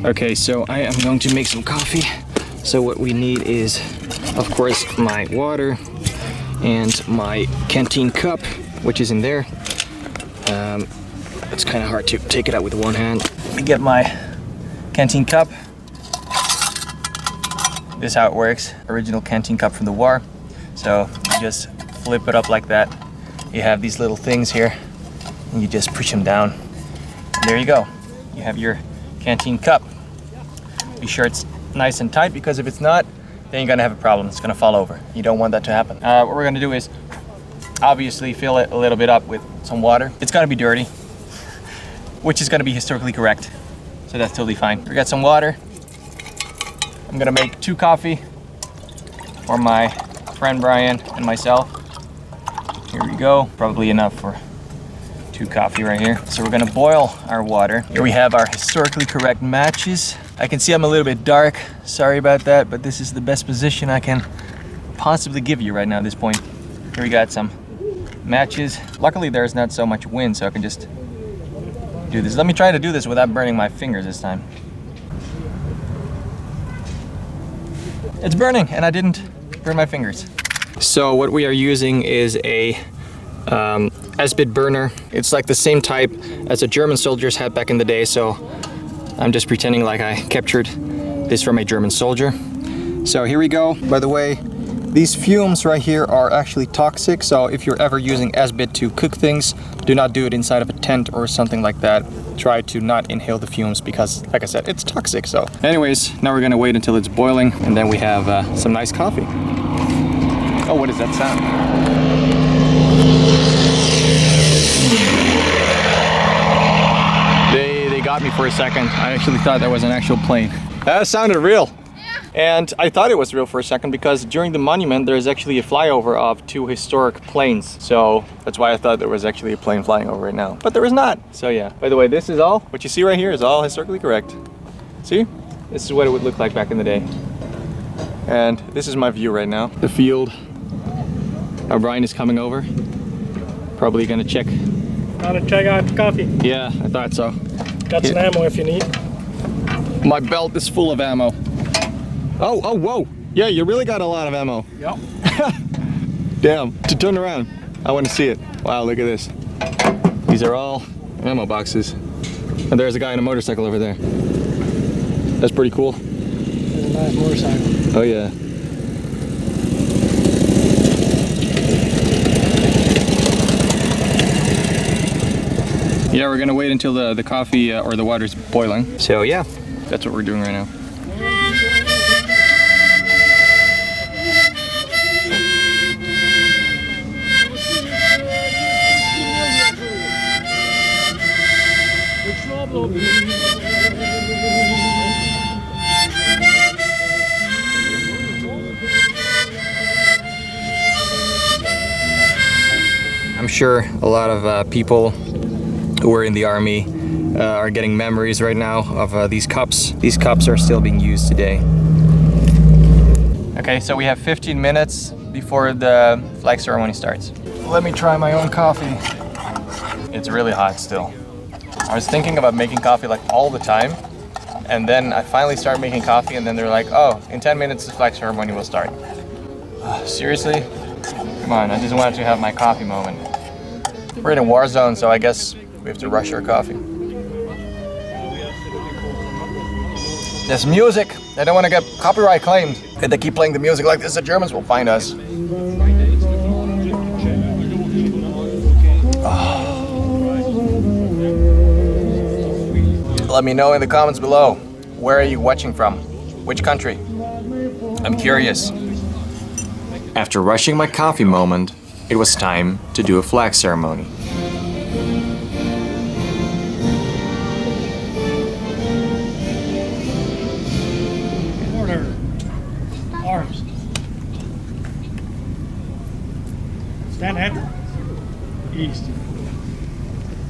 Okay, so I am going to make some coffee. So what we need is, of course, my water and my canteen cup, which is in there. It's kind of hard to take it out with one hand. Let me get my canteen cup. This is how it works. Original canteen cup from the war. So you just flip it up like that. You have these little things here and you just push them down. And there you go. You have your canteen cup. Be sure it's nice and tight, because if it's not, then you're gonna have a problem. It's gonna fall over. You don't want that to happen. What we're gonna do is obviously fill it a little bit up with some water. It's gonna be dirty, which is gonna be historically correct. So that's totally fine. We got some water. I'm gonna make 2 coffee for my friend Brian and myself. Here we go. Probably enough for 2 coffee right here. So we're gonna boil our water. Here we have our historically correct matches. I can see I'm a little bit dark. Sorry about that, but this is the best position I can possibly give you right now at this point. Here we got some matches. Luckily there's not so much wind, so I can just do this. Let me try to do this without burning my fingers this time. It's burning, and I didn't burn my fingers. So what we are using is a S-bit burner. It's like the same type as the German soldiers had back in the day, so I'm just pretending like I captured this from a German soldier. So here we go. By the way, these fumes right here are actually toxic, so if you're ever using S-bit to cook things, do not do it inside of a tent or something like that. Try to not inhale the fumes because, like I said, it's toxic. So anyways, now we're gonna wait until it's boiling, and then we have some nice coffee. Oh, what is that sound? They got me for a second. I actually thought that was an actual plane. That sounded real. And I thought it was real for a second, because during the monument there's actually a flyover of 2 historic planes. So that's why I thought there was actually a plane flying over right now. But there is not. So yeah. By the way, this is all, what you see right here is all historically correct. See? This is what it would look like back in the day. And this is my view right now. The field. Brian is coming over. Probably gonna check. Gotta check out the coffee. Yeah, I thought so. Got some ammo if you need. My belt is full of ammo. Oh, whoa. Yeah, you really got a lot of ammo. Yep. Damn, to turn around. I want to see it. Wow, look at this. These are all ammo boxes. And there's a guy on a motorcycle over there. That's pretty cool. There's a nice motorcycle. Oh yeah. Yeah, we're gonna wait until the coffee or the water's boiling. So yeah, that's what we're doing right now. I'm sure a lot of people who were in the army are getting memories right now of these cups. These cups are still being used today. Okay, so we have 15 minutes before the flag ceremony starts. Let me try my own coffee. It's really hot still. I was thinking about making coffee like all the time, and then I finally started making coffee, and then they're like, oh, in 10 minutes the flag ceremony will start. Seriously? Come on, I just wanted to have my coffee moment. We're in a war zone, so I guess we have to rush our coffee. There's music. I don't want to get copyright claimed. If they keep playing the music like this, the Germans will find us. Let me know in the comments below. Where are you watching from? Which country? I'm curious. After rushing my coffee moment, it was time to do a flag ceremony. Order. Arms. Stand head. East.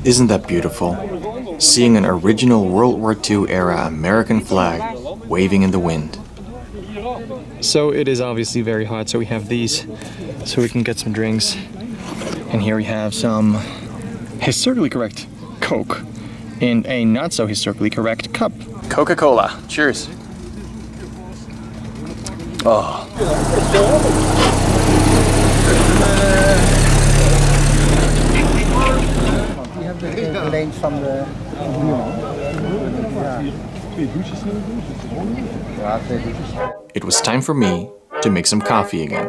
Isn't that beautiful? Seeing an original World War II era American flag waving in the wind. So it is obviously very hot, so we have these so we can get some drinks. And here we have some historically correct Coke. in a not so historically correct cup. Coca-Cola. Cheers. Oh. We have the lanes from the It was time for me to make some coffee again.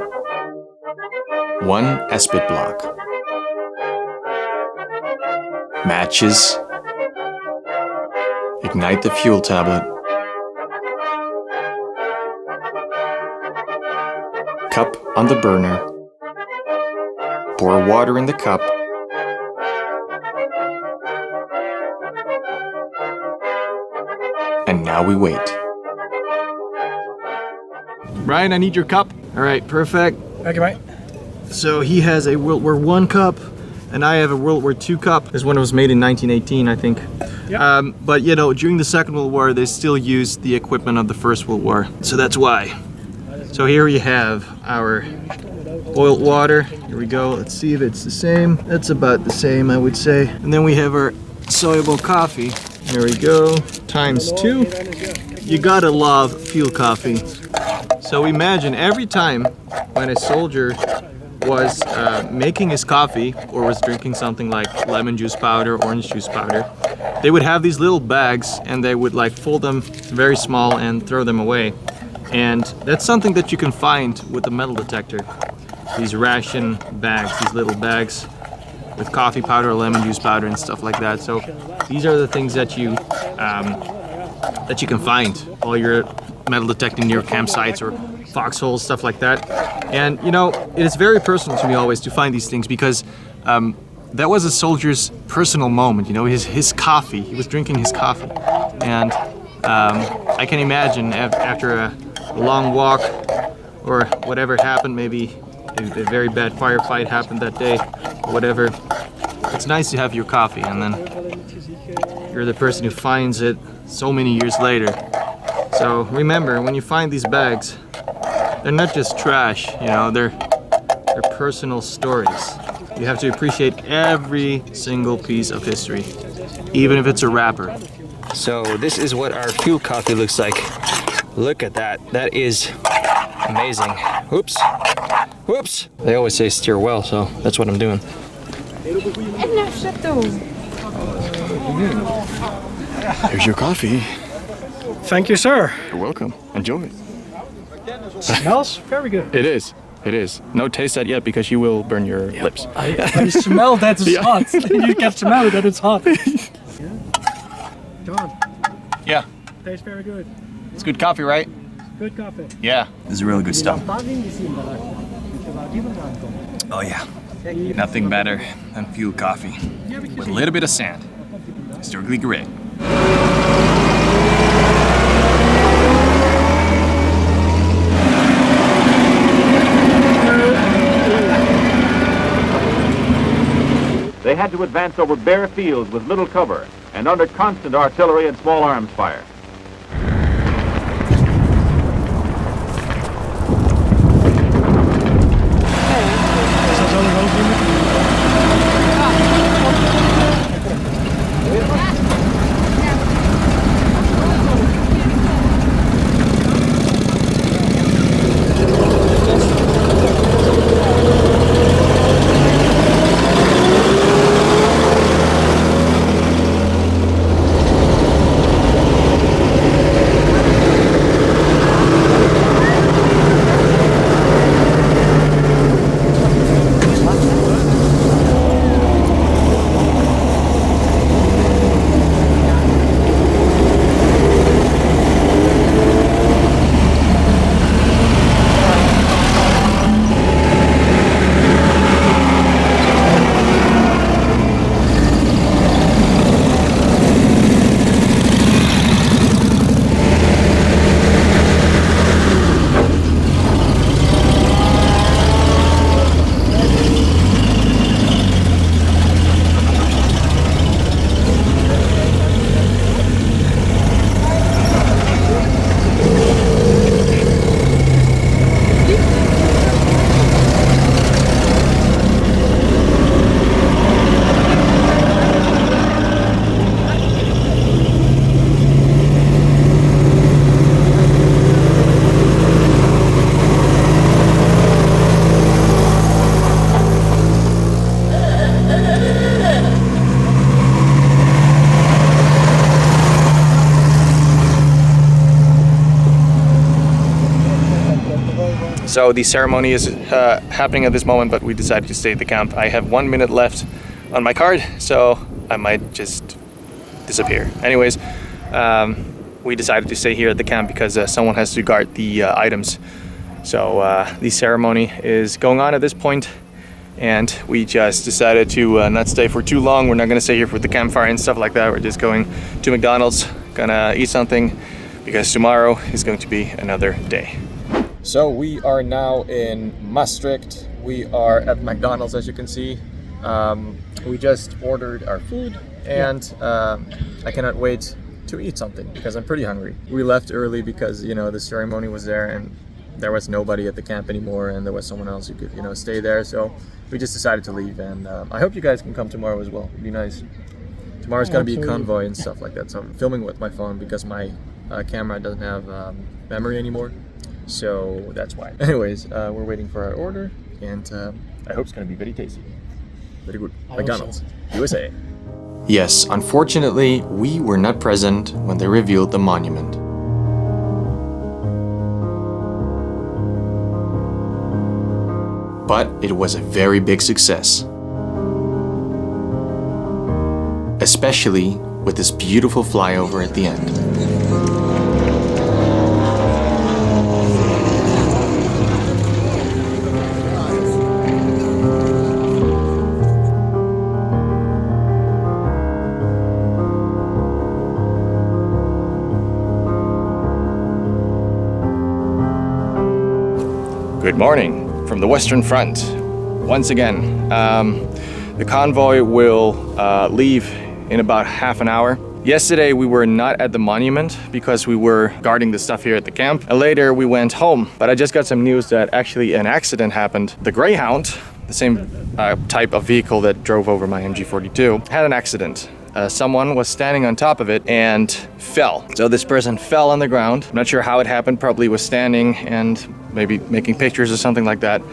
1 espit block. Matches. Ignite the fuel tablet. Cup on the burner. Pour water in the cup. And now we wait. Ryan, I need your cup. All right, perfect. Okay, mate. So he has a World War I cup, and I have a World War II cup. This one was made in 1918, I think. Yep. But you know, during the Second World War, they still used the equipment of the First World War, so that's why. So here we have our boiled water. Here we go. Let's see if it's the same. That's about the same, I would say. And then we have our soluble coffee. There we go. ×2. You gotta love field coffee. So imagine every time when a soldier was making his coffee or was drinking something like lemon juice powder, orange juice powder, they would have these little bags and they would like fold them very small and throw them away. And that's something that you can find with the metal detector. These ration bags, these little bags with coffee powder, lemon juice powder and stuff like that. So these are the things that you can find while you're metal detecting near campsites or foxholes, stuff like that. And you know, it is very personal to me always to find these things because that was a soldier's personal moment. You know, his coffee. He was drinking his coffee, and I can imagine after a long walk or whatever happened, maybe a very bad firefight happened that day, or whatever. It's nice to have your coffee, and then you're the person who finds it so many years later. So remember, when you find these bags, they're not just trash, you know, they're personal stories. You have to appreciate every single piece of history, even if it's a wrapper. So this is what our field coffee looks like. Look at that. That is amazing. Whoops. Whoops. They always say steer well, so that's what I'm doing. Here's your coffee. Thank you, sir. You're welcome. Enjoy it. Smells very good. It is. It is. No taste that yet because you will burn your lips. I smell that it's hot. You can smell that it's hot. John. Yeah. Tastes very good. It's good coffee, right? Good coffee. Yeah. This is really good stuff. Oh yeah. Nothing better than field coffee with a little bit of sand. Historically great. They had to advance over bare fields with little cover and under constant artillery and small arms fire. So the ceremony is happening at this moment, but we decided to stay at the camp. I have 1 minute left on my card, so I might just disappear. Anyways, we decided to stay here at the camp because someone has to guard the items. So the ceremony is going on at this point, and we just decided to not stay for too long. We're not gonna stay here for the campfire and stuff like that. We're just going to McDonald's, gonna eat something, because tomorrow is going to be another day. So we are now in Maastricht. We are at McDonald's, as you can see. We just ordered our food, and I cannot wait to eat something because I'm pretty hungry. We left early because, you know, the ceremony was there and there was nobody at the camp anymore, and there was someone else who could, you know, stay there. So we just decided to leave, and I hope you guys can come tomorrow as well. It'd be nice. Tomorrow's gonna be a convoy and stuff like that. So I'm filming with my phone because my camera doesn't have memory anymore. So that's why. Anyways, we're waiting for our order, and I hope it's gonna be very tasty. Very good. McDonald's USA. Yes, unfortunately, we were not present when they revealed the monument. But it was a very big success. Especially with this beautiful flyover at the end. Good morning from the Western Front. Once again, the convoy will leave in about half an hour. Yesterday we were not at the monument because we were guarding the stuff here at the camp, and later we went home. But I just got some news that actually an accident happened. The Greyhound, the same type of vehicle that drove over my MG42, had an accident. Someone was standing on top of it and fell. So this person fell on the ground. I'm not sure how it happened, probably was standing and maybe making pictures or something like that.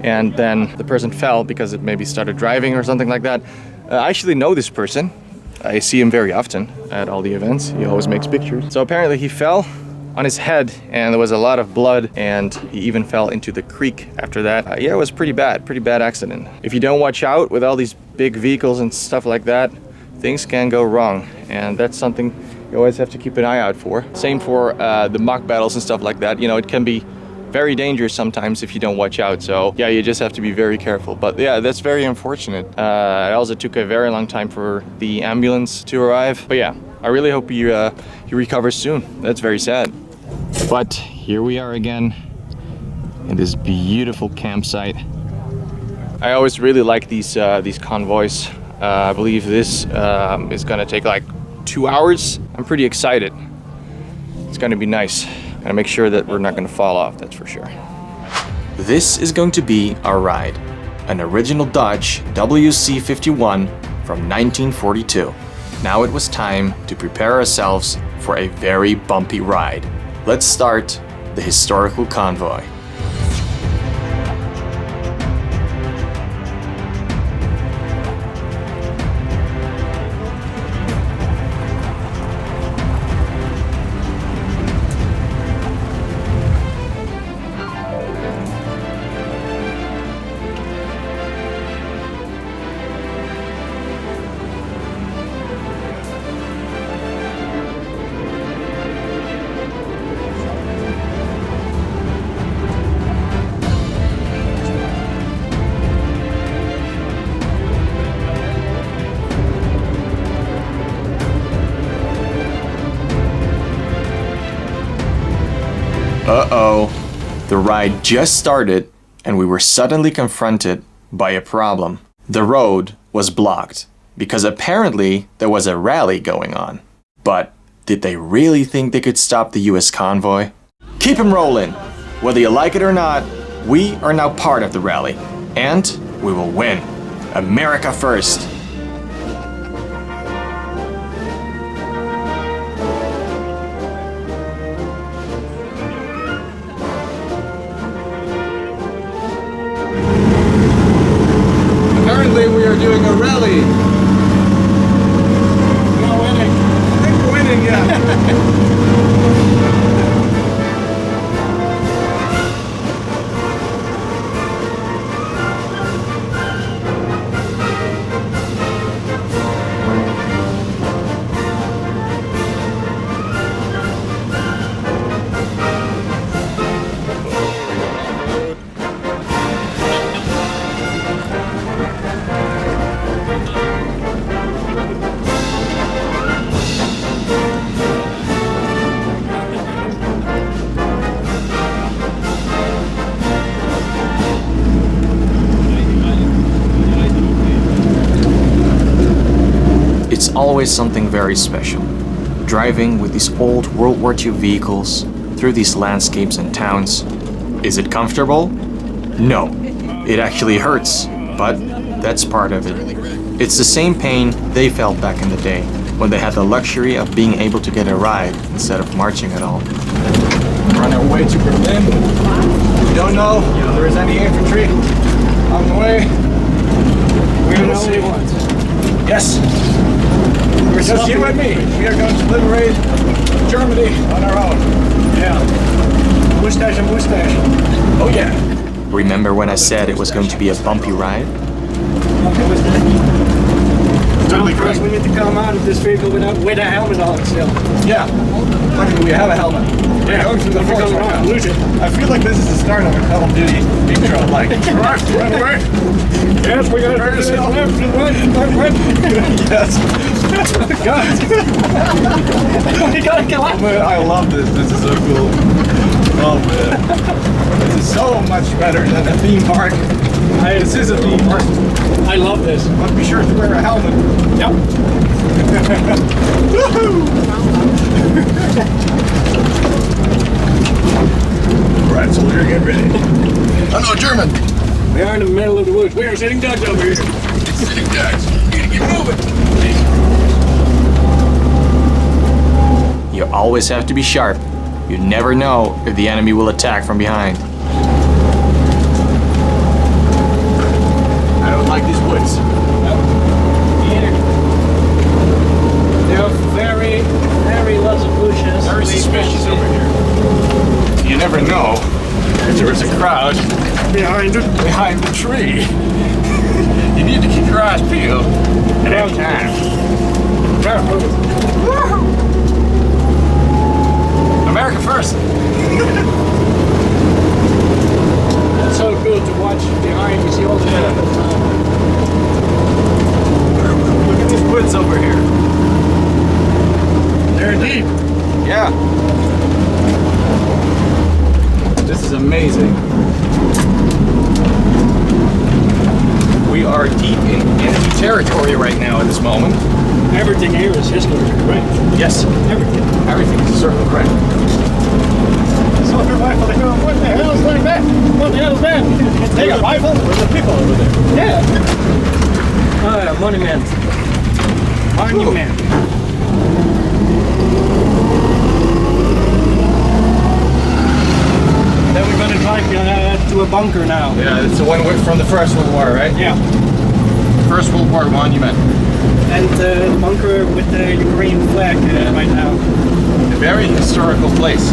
And then the person fell because it maybe started driving or something like that. I actually know this person. I see him very often at all the events. He always makes pictures. So apparently he fell on his head and there was a lot of blood, and he even fell into the creek after that. Yeah, it was pretty bad accident. If you don't watch out with all these big vehicles and stuff like that, things can go wrong, and that's something you always have to keep an eye out for. Same for the mock battles and stuff like that. You know, it can be very dangerous sometimes if you don't watch out. So yeah, you just have to be very careful. But yeah, that's very unfortunate. It also took a very long time for the ambulance to arrive. But yeah, I really hope you recover soon. That's very sad. But here we are again in this beautiful campsite. I always really like these convoys. I believe this is gonna take like 2 hours. I'm pretty excited. It's gonna be nice. Gonna make sure that we're not gonna fall off, that's for sure. This is going to be our ride. An original Dodge WC51 from 1942. Now it was time to prepare ourselves for a very bumpy ride. Let's start the historical convoy. Uh-oh. The ride just started and we were suddenly confronted by a problem. The road was blocked because apparently there was a rally going on. But did they really think they could stop the US convoy? Keep 'em rolling! Whether you like it or not, we are now part of the rally. And we will win. America first! We are doing a rally. We're winning. I think we're winning, yeah. always something very special. Driving with these old World War II vehicles through these landscapes and towns. Is it comfortable? No. It actually hurts, but that's part of it. It's the same pain they felt back in the day, when they had the luxury of being able to get a ride instead of marching at all. We're on our way to Berlin. We don't know if there is any infantry on the way. We're the only ones. Yes. We're just you and me. We are going to liberate Germany on our own. Yeah. Mustache and mustache. Oh yeah. Remember when I said it was going to be a bumpy ride? Totally correct. We need to come out of this vehicle with a helmet on still. Yeah. Luckily we have a helmet. We're going through the forest right now. Lose it. I feel like this is the start of a Call of Duty intro. Like, right, run away. Yes, we got Turn to yourself. run. Yes. We gotta kill him. Man, I love this. This is so cool. Oh man. This is so much better than a theme park. This is a theme park. I love this. But be sure to wear a helmet. Yep. Alright, so we're gonna get ready. Hello, German. We are in the middle of the woods. We are sitting ducks over here. Sitting ducks. We gotta get moving. You always have to be sharp. You never know if the enemy will attack from behind. I don't like these woods. There are very, very lots of bushes. Very suspicious over here. You never know if there is a crowd Behind it. behind the tree. You need to keep your eyes peeled at every time. America first. It's so cool to watch behind. You see all the Look at these woods over here. They're deep. Yeah. This is amazing. We are deep in enemy territory right now at this moment. Everything here is history, right? Yes, Everything. everything is a circle correct. So your rifle, they go, what the hell is that? What the hell is that? They got rifle? There's the people over there. Yeah. Monument. Monument. Then we're gonna drive to a bunker now. Yeah, it's the one from the First World War, right? Yeah. First World War monument. And the bunker with the Ukraine flag right now. A very historical place.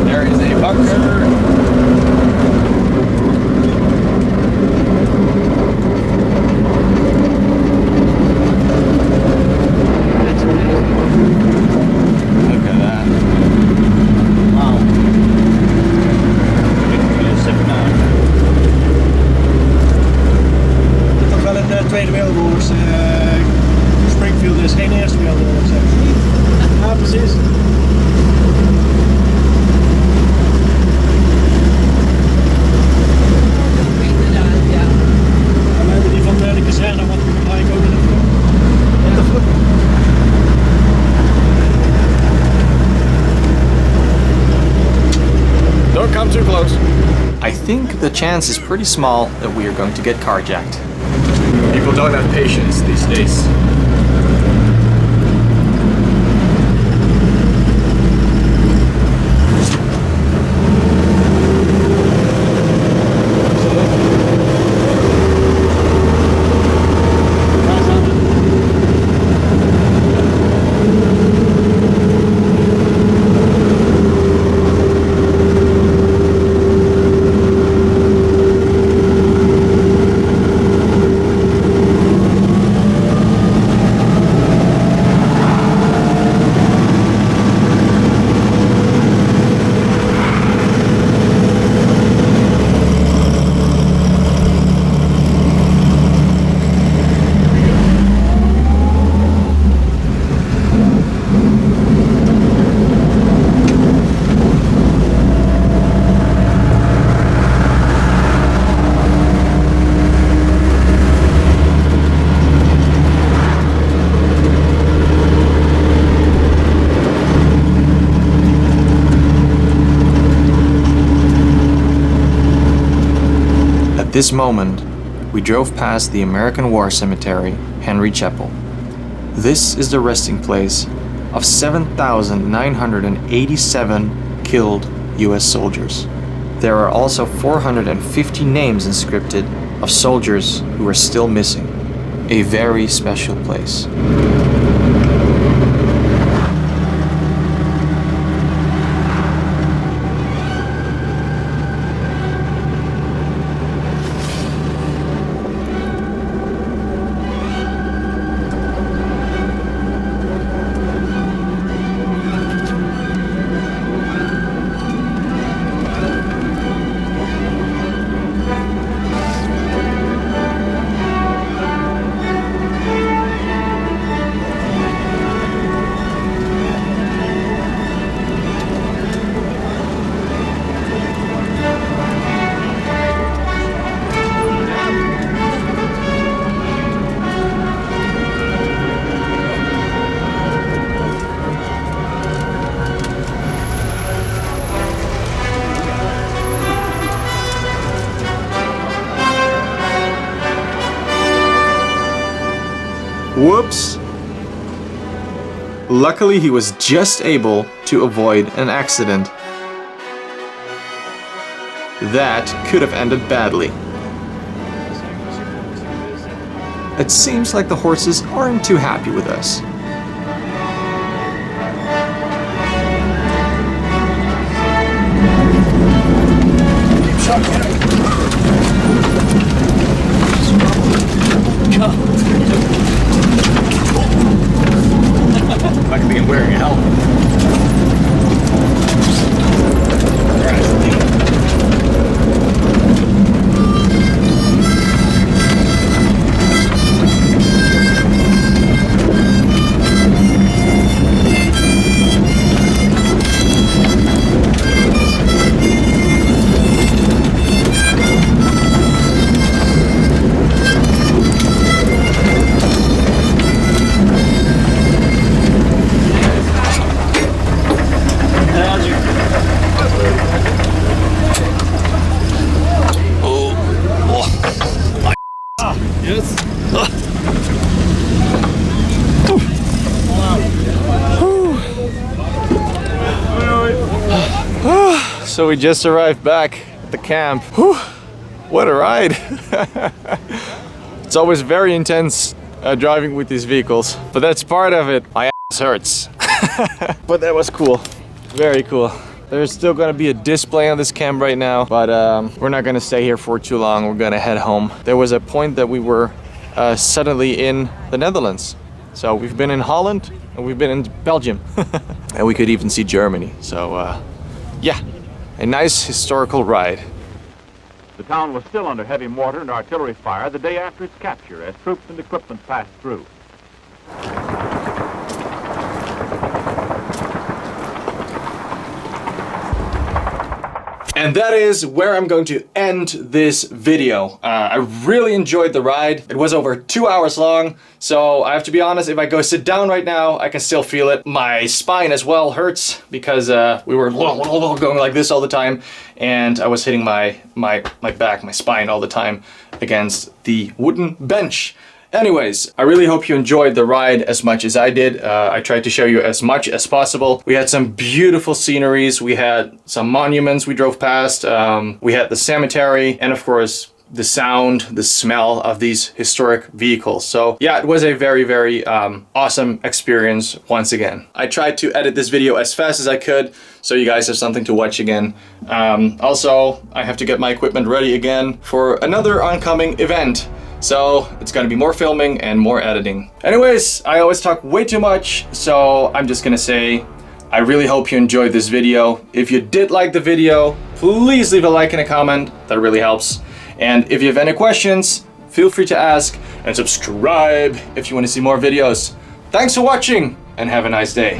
There is a bunker. Look at that. Wow. Toch wel een Tweede Wereldoorlogs. Springfield is geen Eerste Wereldoorlog. Ja, precies. En we hebben die van de kazerne, wat we gebruiken ook in het film. Don't come too close. I think the chance is pretty small that we are going to get carjacked. People don't have patience these days. this moment, we drove past the American War Cemetery, Henry Chapel. This is the resting place of 7,987 killed US soldiers. There are also 450 names inscripted of soldiers who are still missing. A very special place. Whoops! Luckily, he was just able to avoid an accident. That could have ended badly. It seems like the horses aren't too happy with us. I can be wearing a helmet. So we just arrived back at the camp. Whew, what a ride! It's always very intense driving with these vehicles, but that's part of it. My ass hurts. But that was cool, very cool. There's still gonna be a display on this camp right now, but we're not gonna stay here for too long. We're gonna head home. There was a point that we were suddenly in the Netherlands. So we've been in Holland and we've been in Belgium. And we could even see Germany. So yeah, a nice historical ride. The town was still under heavy mortar and artillery fire the day after its capture as troops and equipment passed through. And that is where I'm going to end this video. I really enjoyed the ride. It was over 2 hours long, so I have to be honest, if I go sit down right now, I can still feel it. My spine as well hurts because we were going like this all the time, and I was hitting my back, my spine all the time against the wooden bench. Anyways, I really hope you enjoyed the ride as much as I did. I tried to show you as much as possible. We had some beautiful sceneries. We had some monuments we drove past. We had the cemetery, and of course, the sound, the smell of these historic vehicles. So yeah, it was a very, very awesome experience once again. I tried to edit this video as fast as I could, so you guys have something to watch again. Also, I have to get my equipment ready again for another oncoming event. So it's gonna be more filming and more editing. Anyways, I always talk way too much, so I'm just gonna say, I really hope you enjoyed this video. If you did like the video, please leave a like and a comment, that really helps. And if you have any questions, feel free to ask, and subscribe if you wanna see more videos. Thanks for watching, and have a nice day.